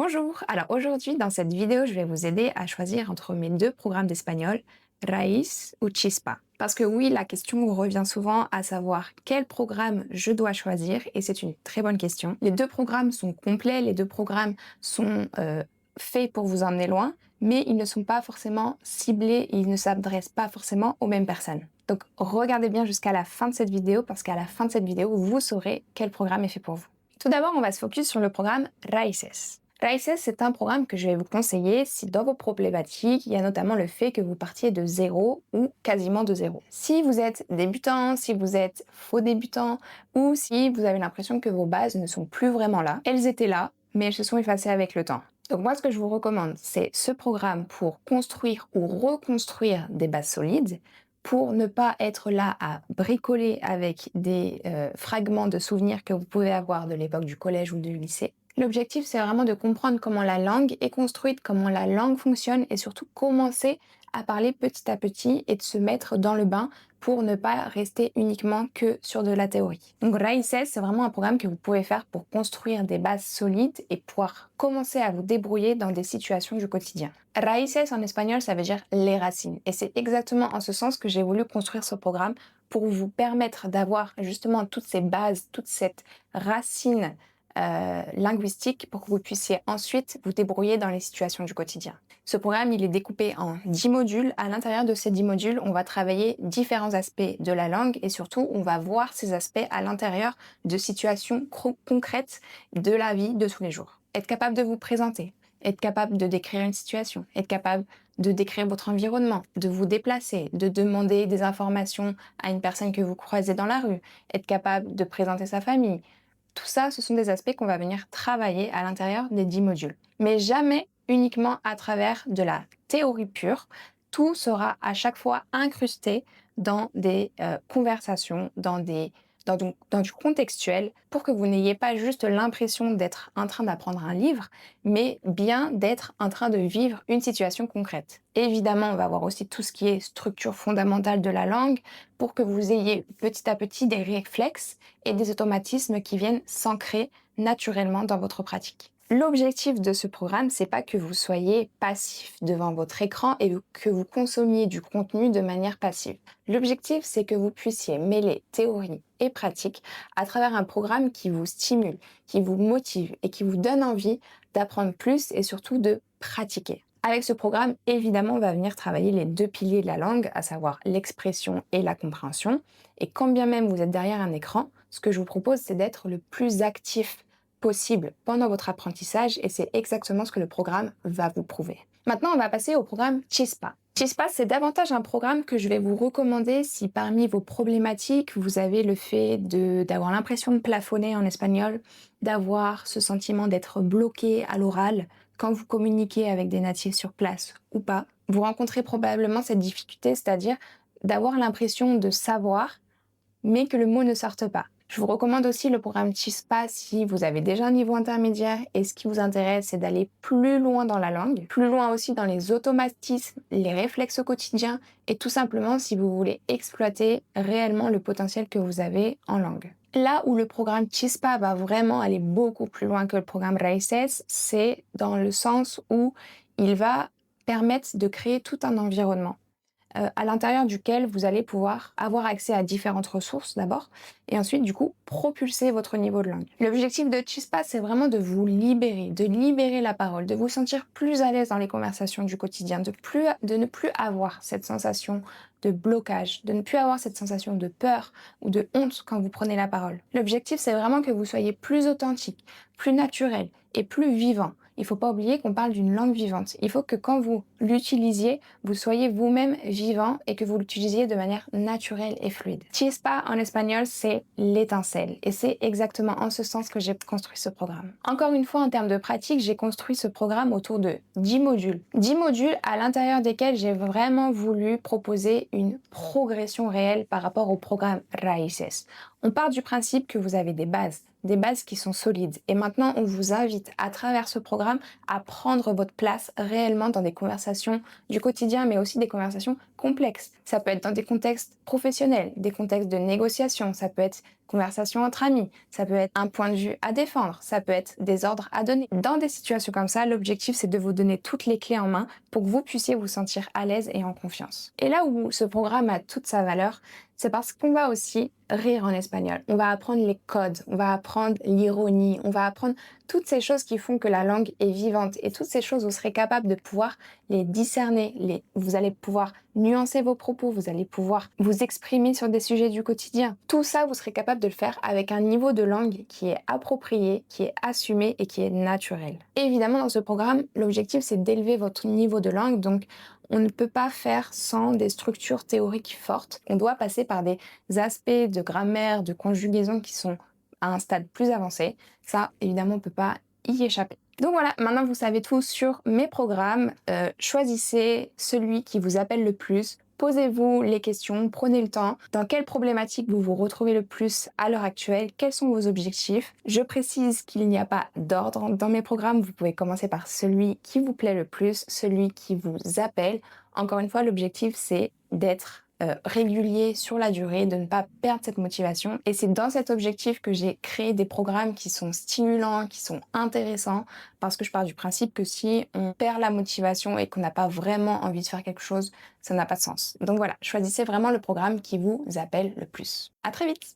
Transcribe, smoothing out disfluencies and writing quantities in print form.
Bonjour, alors aujourd'hui dans cette vidéo je vais vous aider à choisir entre mes deux programmes d'espagnol, Raíz ou Chispa. Parce que oui, la question revient souvent à savoir quel programme je dois choisir et c'est une très bonne question. Les deux programmes sont complets, les deux programmes sont faits pour vous emmener loin, mais ils ne sont pas forcément ciblés et ils ne s'adressent pas forcément aux mêmes personnes. Donc regardez bien jusqu'à la fin de cette vidéo parce qu'à la fin de cette vidéo, vous saurez quel programme est fait pour vous. Tout d'abord, on va se focus sur le programme Raíces. Raíces, c'est un programme que je vais vous conseiller si dans vos problématiques, il y a notamment le fait que vous partiez de zéro ou quasiment de zéro. Si vous êtes débutant, si vous êtes faux débutant ou si vous avez l'impression que vos bases ne sont plus vraiment là, elles étaient là, mais elles se sont effacées avec le temps. Donc moi, ce que je vous recommande, c'est ce programme pour construire ou reconstruire des bases solides, pour ne pas être là à bricoler avec des fragments de souvenirs que vous pouvez avoir de l'époque du collège ou du lycée. L'objectif, c'est vraiment de comprendre comment la langue est construite, comment la langue fonctionne et surtout commencer à parler petit à petit et de se mettre dans le bain pour ne pas rester uniquement que sur de la théorie. Donc Raíces, c'est vraiment un programme que vous pouvez faire pour construire des bases solides et pouvoir commencer à vous débrouiller dans des situations du quotidien. Raíces en espagnol, ça veut dire les racines. Et c'est exactement en ce sens que j'ai voulu construire ce programme pour vous permettre d'avoir justement toutes ces bases, toute cette racine linguistique pour que vous puissiez ensuite vous débrouiller dans les situations du quotidien. Ce programme, il est découpé en 10 modules. À l'intérieur de ces 10 modules, on va travailler différents aspects de la langue et surtout, on va voir ces aspects à l'intérieur de situations concrètes de la vie de tous les jours. Être capable de vous présenter, être capable de décrire une situation, être capable de décrire votre environnement, de vous déplacer, de demander des informations à une personne que vous croisez dans la rue, être capable de présenter sa famille. Tout ça, ce sont des aspects qu'on va venir travailler à l'intérieur des 10 modules. Mais jamais uniquement à travers de la théorie pure. Tout sera à chaque fois incrusté dans des conversations, dans du contextuel, pour que vous n'ayez pas juste l'impression d'être en train d'apprendre un livre, mais bien d'être en train de vivre une situation concrète. Évidemment, on va voir aussi tout ce qui est structure fondamentale de la langue, pour que vous ayez petit à petit des réflexes et des automatismes qui viennent s'ancrer naturellement dans votre pratique. L'objectif de ce programme, c'est pas que vous soyez passif devant votre écran et que vous consommiez du contenu de manière passive. L'objectif, c'est que vous puissiez mêler théorie et pratique à travers un programme qui vous stimule, qui vous motive et qui vous donne envie d'apprendre plus et surtout de pratiquer. Avec ce programme, évidemment, on va venir travailler les deux piliers de la langue, à savoir l'expression et la compréhension. Et quand bien même vous êtes derrière un écran, ce que je vous propose, c'est d'être le plus actif possible pendant votre apprentissage et c'est exactement ce que le programme va vous prouver. Maintenant, on va passer au programme Chispa. Chispa, c'est davantage un programme que je vais vous recommander si parmi vos problématiques, vous avez le fait d'avoir l'impression de plafonner en espagnol, d'avoir ce sentiment d'être bloqué à l'oral quand vous communiquez avec des natifs sur place ou pas. Vous rencontrez probablement cette difficulté, c'est-à-dire d'avoir l'impression de savoir, mais que le mot ne sorte pas. Je vous recommande aussi le programme Chispa si vous avez déjà un niveau intermédiaire et ce qui vous intéresse, c'est d'aller plus loin dans la langue, plus loin aussi dans les automatismes, les réflexes au quotidien et tout simplement si vous voulez exploiter réellement le potentiel que vous avez en langue. Là où le programme Chispa va vraiment aller beaucoup plus loin que le programme Raíces, c'est dans le sens où il va permettre de créer tout un environnement à l'intérieur duquel vous allez pouvoir avoir accès à différentes ressources d'abord, et ensuite du coup propulser votre niveau de langue. L'objectif de Chispa, c'est vraiment de vous libérer, de libérer la parole, de vous sentir plus à l'aise dans les conversations du quotidien, de ne plus avoir cette sensation de blocage, de ne plus avoir cette sensation de peur ou de honte quand vous prenez la parole. L'objectif, c'est vraiment que vous soyez plus authentique, plus naturel et plus vivant. Il ne faut pas oublier qu'on parle d'une langue vivante. Il faut que quand vous l'utilisiez, vous soyez vous-même vivant et que vous l'utilisiez de manière naturelle et fluide. Chispa en espagnol, c'est l'étincelle. Et c'est exactement en ce sens que j'ai construit ce programme. Encore une fois, en termes de pratique, j'ai construit ce programme autour de 10 modules. 10 modules à l'intérieur desquels j'ai vraiment voulu proposer une progression réelle par rapport au programme Raíces. On part du principe que vous avez des bases qui sont solides. Et maintenant, on vous invite à travers ce programme à prendre votre place réellement dans des conversations du quotidien, mais aussi des conversations complexes. Ça peut être dans des contextes professionnels, des contextes de négociation, ça peut être conversation entre amis, ça peut être un point de vue à défendre, ça peut être des ordres à donner. Dans des situations comme ça, l'objectif c'est de vous donner toutes les clés en main pour que vous puissiez vous sentir à l'aise et en confiance. Et là où ce programme a toute sa valeur, c'est parce qu'on va aussi rire en espagnol. On va apprendre les codes, on va apprendre l'ironie, on va apprendre toutes ces choses qui font que la langue est vivante. Et toutes ces choses, vous serez capable de pouvoir les discerner. Vous allez pouvoir nuancer vos propos, vous allez pouvoir vous exprimer sur des sujets du quotidien. Tout ça, vous serez capable de le faire avec un niveau de langue qui est approprié, qui est assumé et qui est naturel. Et évidemment, dans ce programme, l'objectif, c'est d'élever votre niveau de langue. Donc, on ne peut pas faire sans des structures théoriques fortes. On doit passer par des aspects de grammaire, de conjugaison qui sont à un stade plus avancé. Ça, évidemment, on ne peut pas y échapper. Donc voilà, maintenant vous savez tout sur mes programmes. Choisissez celui qui vous appelle le plus. Posez-vous les questions, prenez le temps. Dans quelle problématique vous vous retrouvez le plus à l'heure actuelle? Quels sont vos objectifs? Je précise qu'il n'y a pas d'ordre dans mes programmes. Vous pouvez commencer par celui qui vous plaît le plus, celui qui vous appelle. Encore une fois, l'objectif, c'est d'être régulier sur la durée, de ne pas perdre cette motivation. Et c'est dans cet objectif que j'ai créé des programmes qui sont stimulants, qui sont intéressants, parce que je pars du principe que si on perd la motivation et qu'on n'a pas vraiment envie de faire quelque chose, ça n'a pas de sens. Donc voilà, choisissez vraiment le programme qui vous appelle le plus. À très vite!